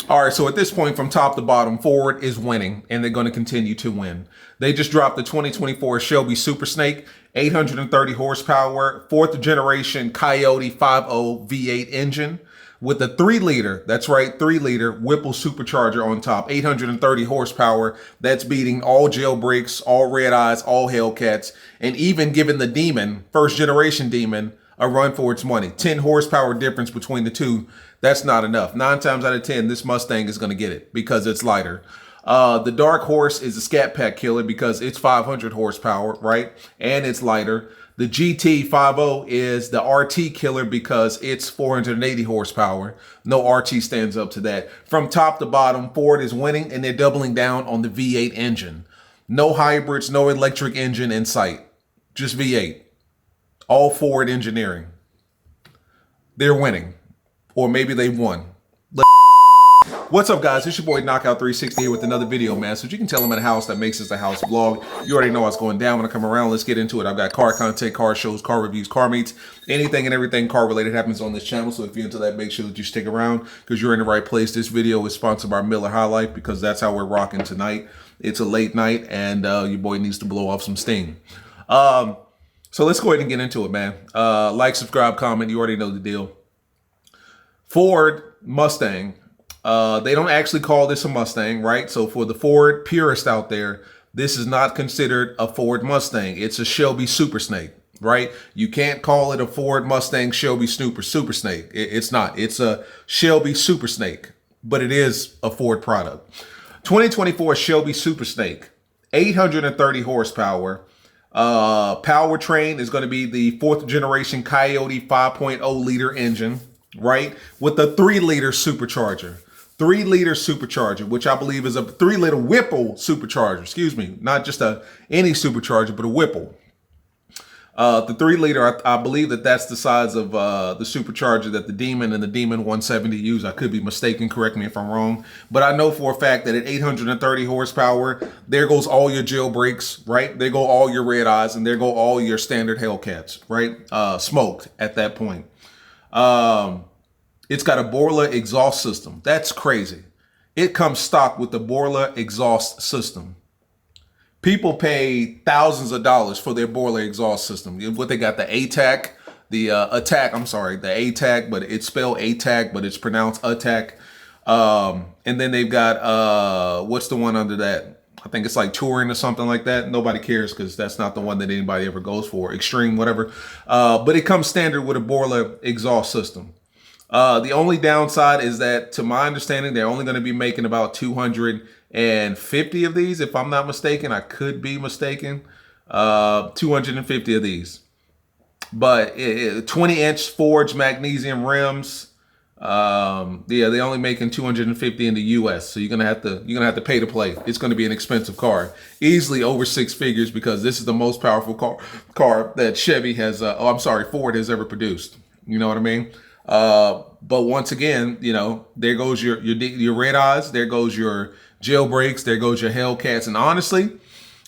All right, so at this point, from top to bottom, Ford is winning, and they're going to continue to win. They just dropped the 2024 Shelby Super Snake, 830 horsepower, fourth generation Coyote 5.0 V8 engine with a 3-liter, that's right, 3-liter Whipple supercharger on top, 830 horsepower. That's beating all jailbreaks, all red eyes, all Hellcats, and even giving the Demon, first generation Demon, a run for its money. 10 horsepower difference between the two. That's not enough. 9 times out of 10, this Mustang is going to get it because it's lighter. The dark horse is a Scat Pack Killer because it's 500 horsepower, right? And it's lighter. The GT 5.0 is the RT Killer because it's 480 horsepower. No RT stands up to that. From top to bottom, Ford is winning, and they're doubling down on the V8 engine. No hybrids, no electric engine in sight. Just V8. All Ford engineering. They're winning. Or maybe they won. What's up, guys? It's your boy Knockout 360 here with another video, man. So you can tell I'm at a house that makes this a house vlog. You already know what's going down when I come around. Let's get into it. I've got car content, car shows, car reviews, car meets. Anything and everything car related happens on this channel. So if you're into that, make sure that you stick around because you're in the right place. This video is sponsored by Miller High Life because that's how we're rocking tonight. It's a late night and your boy needs to blow off some steam. So let's go ahead and get into it, man. Like, subscribe, comment. You already know the deal. Ford Mustang. They don't actually call this a Mustang, right? So for the Ford purist out there, this is not considered a Ford Mustang. It's a Shelby Super Snake, right? You can't call it a Ford Mustang Shelby Super Snake. It's not. It's a Shelby Super Snake, but it is a Ford product. 2024 Shelby Super Snake, 830 horsepower. Powertrain is going to be the fourth generation Coyote 5.0 liter engine, right? With a 3-liter supercharger. 3-liter supercharger, which I believe is a 3-liter Whipple supercharger. Excuse me, not just any supercharger, but a Whipple. The 3-liter, I believe that's the size of the supercharger that the Demon and the Demon 170 use. I could be mistaken. Correct me if I'm wrong. But I know for a fact that at 830 horsepower, there goes all your jailbreaks, right? There go all your red eyes, and there go all your standard Hellcats, right? Smoked at that point. It's got a Borla exhaust system. That's crazy. It comes stock with the Borla exhaust system. People pay thousands of dollars for their Borla exhaust system. What they got, the ATAC, the ATAC, but it's spelled ATAC, but it's pronounced attack. And then they've got, what's the one under that? I think it's like Touring or something like that. Nobody cares because that's not the one that anybody ever goes for. Extreme, whatever. But it comes standard with a Borla exhaust system. The only downside is that, to my understanding, they're only going to be making about 250 of these. If I'm not mistaken, I could be mistaken. 250 of these. But 20-inch forged magnesium rims. Yeah, they're only making 250 in the U.S. So you're gonna have to pay to play. It's going to be an expensive car, easily over 6 figures, because this is the most powerful car that Chevy has. Ford has ever produced. You know what I mean? But once again, you know, there goes your red eyes, there goes your jailbreaks, there goes your Hellcats. And honestly,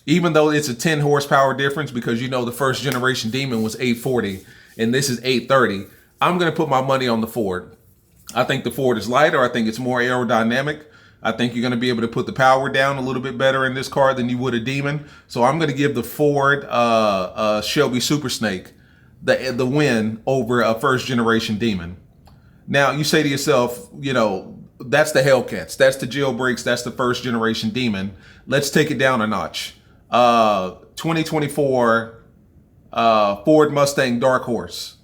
even though it's a 10 horsepower difference, because you know the first generation Demon was 840 and this is 830, I'm going to put my money on the Ford. I think the Ford is lighter. I think it's more aerodynamic. I think you're going to be able to put the power down a little bit better in this car than you would a Demon. So I'm going to give the Ford Shelby Super Snake the win over a first generation Demon. Now you say to yourself, you know, that's the Hellcats, that's the jailbreaks, that's the first generation Demon. Let's take it down a notch. 2024 Ford Mustang Dark Horse,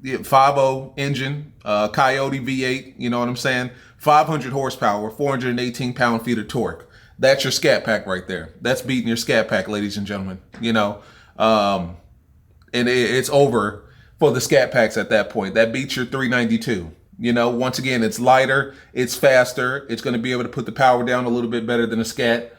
5.0 engine, Coyote V8. You know what I'm saying? 500 horsepower, 418 pound-feet of torque. That's your Scat Pack right there. That's beating your Scat Pack, ladies and gentlemen. You know. And it's over for the Scat Packs at that point. That beats your 392. You know, once again, it's lighter, it's faster, it's going to be able to put the power down a little bit better than a Scat.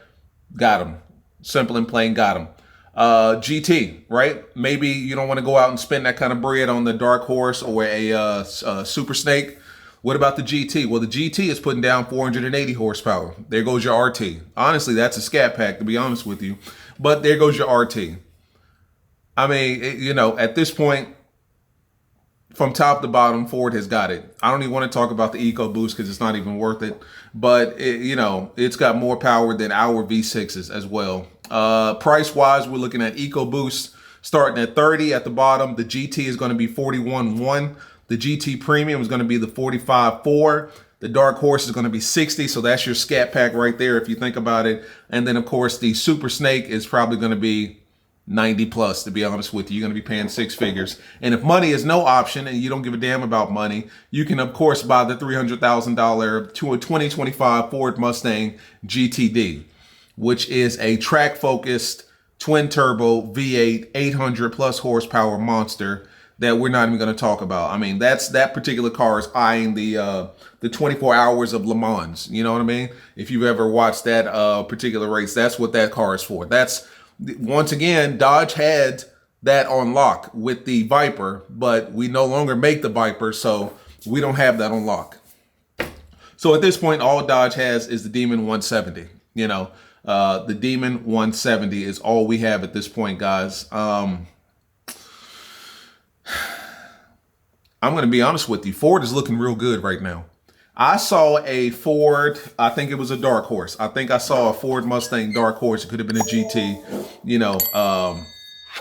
Got him. Simple and plain, got him. GT, right? Maybe you don't want to go out and spend that kind of bread on the Dark Horse or a Super Snake. What about the GT? Well, the GT is putting down 480 horsepower. There goes your RT. Honestly, that's a Scat Pack, to be honest with you. But there goes your RT. I mean, you know, at this point, from top to bottom, Ford has got it. I don't even want to talk about the EcoBoost because it's not even worth it. But, it's got more power than our V6s as well. Price-wise, we're looking at EcoBoost starting at 30 at the bottom. The GT is going to be 41.1. The GT Premium is going to be the 45.4. The Dark Horse is going to be 60. So that's your scat pack right there if you think about it. And then, of course, the Super Snake is probably going to be 90 plus, to be honest with you. You're going to be paying six figures. And if money is no option and you don't give a damn about money, you can, of course, buy the $300,000 to a 2025 Ford Mustang GTD, which is a track-focused twin-turbo V8 800 plus horsepower monster that we're not even going to talk about. I mean, that particular car is eyeing the 24 hours of Le Mans. You know what I mean? If you've ever watched that particular race, that's what that car is for. Once again, Dodge had that on lock with the Viper, but we no longer make the Viper, so we don't have that on lock. So at this point, all Dodge has is the Demon 170. The Demon 170 is all we have at this point, guys. I'm going to be honest with you. Ford is looking real good right now. I saw a Ford, I think it was a Dark Horse. I think I saw a Ford Mustang Dark Horse. It could have been a GT.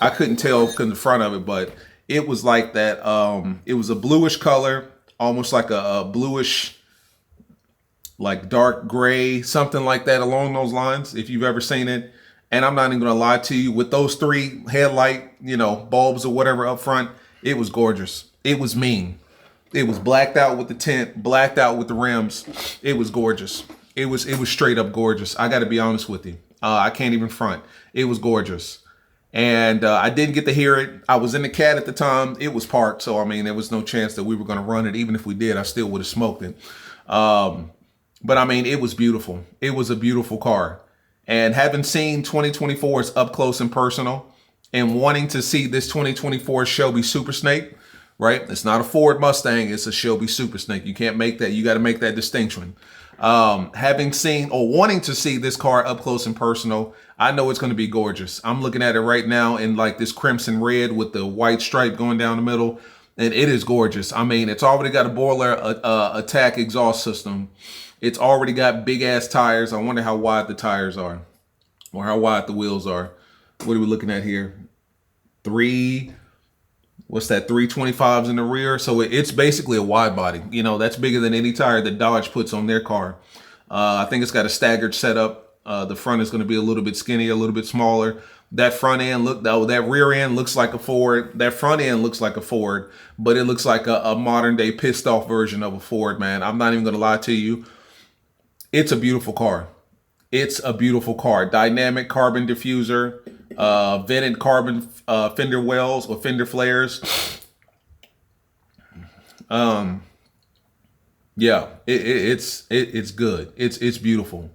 I couldn't tell from the front of it, but it was like that. It was a bluish color, almost like a bluish, like dark gray, something like that along those lines, if you've ever seen it. And I'm not even going to lie to you, with those three headlight, bulbs or whatever up front, it was gorgeous. It was mean. It was blacked out with the tint, blacked out with the rims. It was gorgeous. It was straight up gorgeous. I got to be honest with you. I can't even front. It was gorgeous. And I didn't get to hear it. I was in the Cat at the time. It was parked. So, I mean, there was no chance that we were going to run it. Even if we did, I still would have smoked it. But, I mean, it was beautiful. It was a beautiful car. And having seen 2024's up close and personal and wanting to see this 2024 Shelby Super Snake, right? It's not a Ford Mustang. It's a Shelby Super Snake. You can't make that. You got to make that distinction. Having seen or wanting to see this car up close and personal, I know it's going to be gorgeous. I'm looking at it right now in like this crimson red with the white stripe going down the middle. And it is gorgeous. I mean, it's already got a boiler attack exhaust system. It's already got big ass tires. I wonder how wide the tires are or how wide the wheels are. What are we looking at here? 325s in the rear. So it's basically a wide body. That's bigger than any tire that Dodge puts on their car. I think it's got a staggered setup. The front is going to be a little bit skinnier, a little bit smaller. That front end that rear end looks like a Ford. That front end looks like a Ford, but it looks like a modern day pissed off version of a Ford, man. I'm not even going to lie to you. It's a beautiful car. It's a beautiful car. Dynamic carbon diffuser, vented carbon fender wells or fender flares. Yeah, it's good. It's beautiful.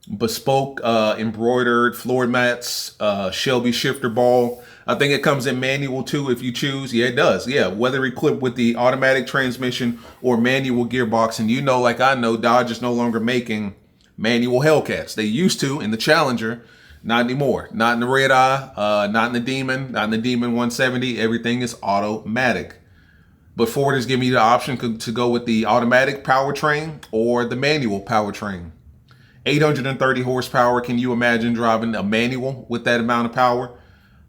Bespoke embroidered floor mats, Shelby shifter ball. I think it comes in manual too if you choose. Yeah, it does. Yeah, whether equipped with the automatic transmission or manual gearbox. And like I know, Dodge is no longer making manual Hellcats. They used to in the Challenger, not anymore. Not in the Red Eye, not in the Demon, not in the Demon 170. Everything is automatic. But Ford is giving you the option to go with the automatic powertrain or the manual powertrain. 830 horsepower. Can you imagine driving a manual with that amount of power?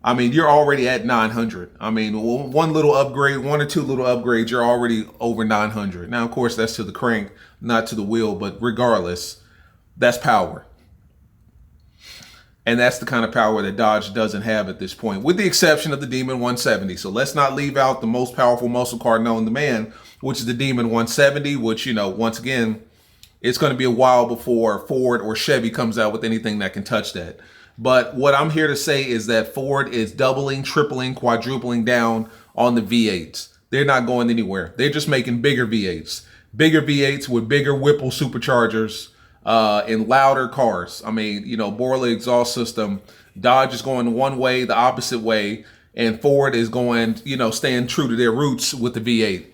I mean, you're already at 900. I mean, one little upgrade, one or two little upgrades, you're already over 900. Now, of course, that's to the crank, not to the wheel, but regardless, that's power. And that's the kind of power that Dodge doesn't have at this point, with the exception of the Demon 170. So let's not leave out the most powerful muscle car known to man, which is the Demon 170, which, once again, it's going to be a while before Ford or Chevy comes out with anything that can touch that. But what I'm here to say is that Ford is doubling, tripling, quadrupling down on the V8s. They're not going anywhere. They're just making bigger V8s. Bigger V8s with bigger Whipple superchargers and louder cars. I mean, Borla exhaust system. Dodge is going one way, the opposite way. And Ford is going, staying true to their roots with the V8.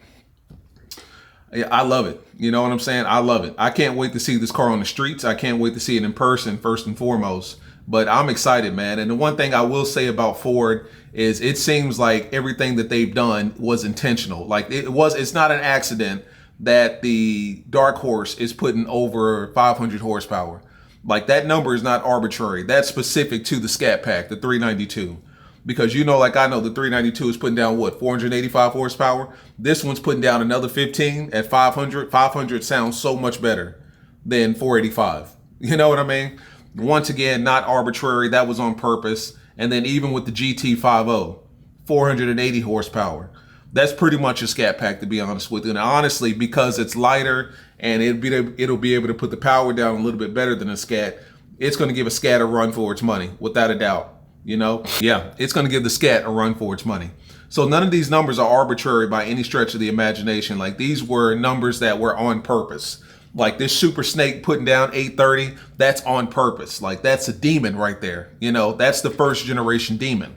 I love it. You know what I'm saying? I love it. I can't wait to see this car on the streets. I can't wait to see it in person, first and foremost. But I'm excited, man. And the one thing I will say about Ford is it seems like everything that they've done was intentional. Like it's not an accident that the Dark Horse is putting over 500 horsepower. Like that number is not arbitrary. That's specific to the Scat Pack, the 392. Because like I know the 392 is putting down what, 485 horsepower? This one's putting down another 15 at 500. 500 sounds so much better than 485. You know what I mean? Once again, not arbitrary. That was on purpose. And then even with the GT50, 480 horsepower. That's pretty much a Scat Pack, to be honest with you. And honestly, because it's lighter and it'll be able to put the power down a little bit better than a Scat, it's going to give a Scat a run for its money, without a doubt. Yeah, it's going to give the Scat a run for its money. So none of these numbers are arbitrary by any stretch of the imagination. Like these were numbers that were on purpose. Like this Super Snake putting down 830, that's on purpose. Like that's a demon right there. That's the first generation demon.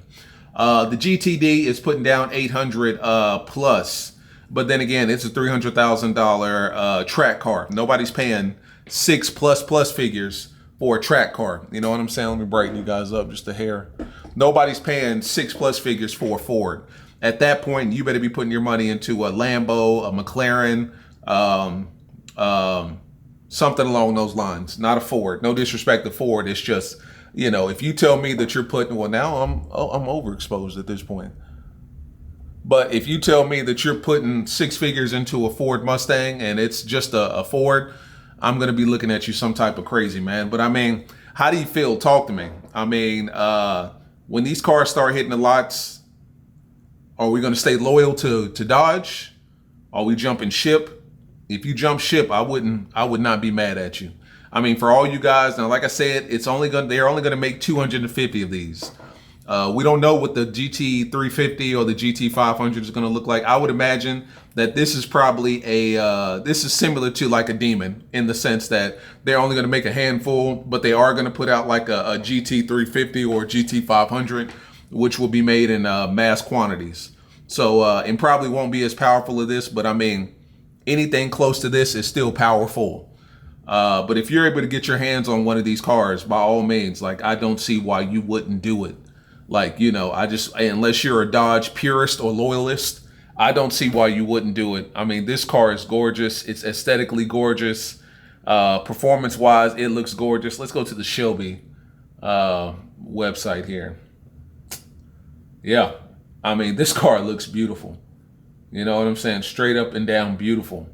The GTD is putting down 800 plus, but then again, it's a $300,000 track car. Nobody's paying six plus figures for a track car. You know what I'm saying? Let me brighten you guys up just a hair. Nobody's paying 6+ figures for a Ford. At that point, you better be putting your money into a Lambo, a McLaren, something along those lines. Not a Ford. No disrespect to Ford. It's just, if you tell me that you're putting, well, now I'm overexposed at this point. But if you tell me that you're putting 6 figures into a Ford Mustang and it's just a Ford, I'm going to be looking at you some type of crazy, man. But I mean, how do you feel? Talk to me. I mean, when these cars start hitting the lots, are we going to stay loyal to Dodge? Are we jumping ship? If you jump ship, I would not be mad at you. I mean, for all you guys, now, like I said, they're only going to make 250 of these. We don't know what the GT350 or the GT500 is going to look like. I would imagine that this is probably this is similar to like a Demon in the sense that they're only going to make a handful, but they are going to put out like a GT350 or GT500, which will be made in mass quantities. So, and probably won't be as powerful as this, but I mean, anything close to this is still powerful. But if you're able to get your hands on one of these cars, by all means, like I don't see why you wouldn't do it. Like, unless you're a Dodge purist or loyalist, I don't see why you wouldn't do it. I mean, this car is gorgeous. It's aesthetically gorgeous. Performance-wise, it looks gorgeous. Let's go to the Shelby website here. Yeah, I mean, this car looks beautiful. You know what I'm saying? Straight up and down beautiful.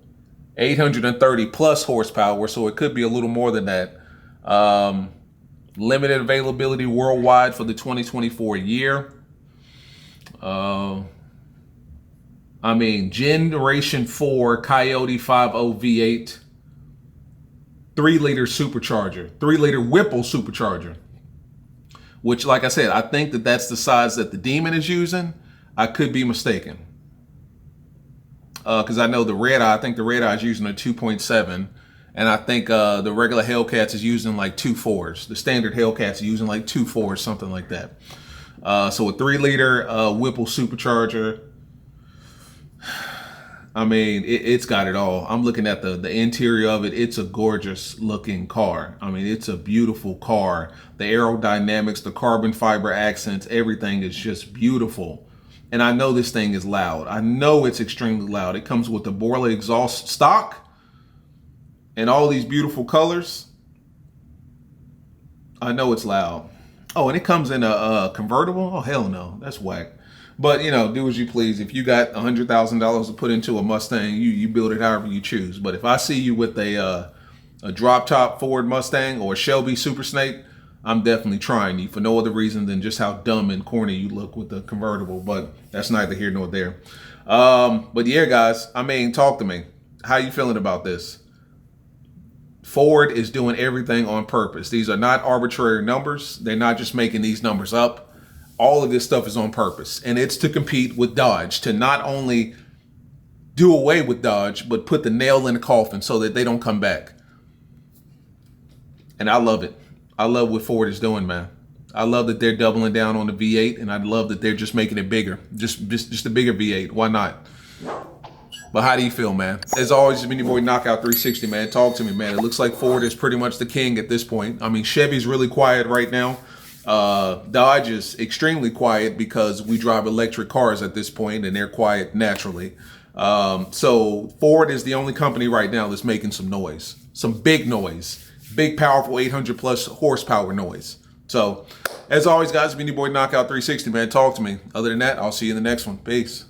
830 plus horsepower, so it could be a little more than that. Limited availability worldwide for the 2024 year. I mean, Generation 4 Coyote 50 V8, 3-liter supercharger, 3-liter Whipple supercharger, which, like I said, I think that that's the size that the Demon is using. I could be mistaken. Because I know I think the Red Eye is using a 2.7. And I think the regular Hellcats is using like 2.4s. The standard Hellcats is using like 2.4s, something like that. So a 3-liter Whipple supercharger. I mean, it's got it all. I'm looking at the interior of it. It's a gorgeous looking car. I mean, it's a beautiful car. The aerodynamics, the carbon fiber accents, everything is just beautiful. And I know this thing is loud. I know it's extremely loud. It comes with the Borla exhaust stock and all these beautiful colors. I know it's loud. Oh, and it comes in a convertible? Oh, hell no. That's whack. But, do as you please. If you got $100,000 to put into a Mustang, you build it however you choose. But if I see you with a drop-top Ford Mustang or a Shelby Super Snake, I'm definitely trying you for no other reason than just how dumb and corny you look with the convertible. But that's neither here nor there. But yeah, guys, I mean, talk to me. How you feeling about this? Ford is doing everything on purpose. These are not arbitrary numbers. They're not just making these numbers up. All of this stuff is on purpose. And it's to compete with Dodge, to not only do away with Dodge, but put the nail in the coffin so that they don't come back. And I love it. I love what Ford is doing, man. I love that they're doubling down on the V8, and I love that they're just making it bigger. Just a bigger V8. Why not? But how do you feel, man? As always, it's been your boy Knockout 360, man. Talk to me, man. It looks like Ford is pretty much the king at this point. I mean, Chevy's really quiet right now. Dodge is extremely quiet because we drive electric cars at this point and they're quiet naturally. So Ford is the only company right now that's making some noise, some big noise, big, powerful 800 plus horsepower noise. So as always, guys, it's been your boy Knockout 360, man. Talk to me. Other than that, I'll see you in the next one. Peace.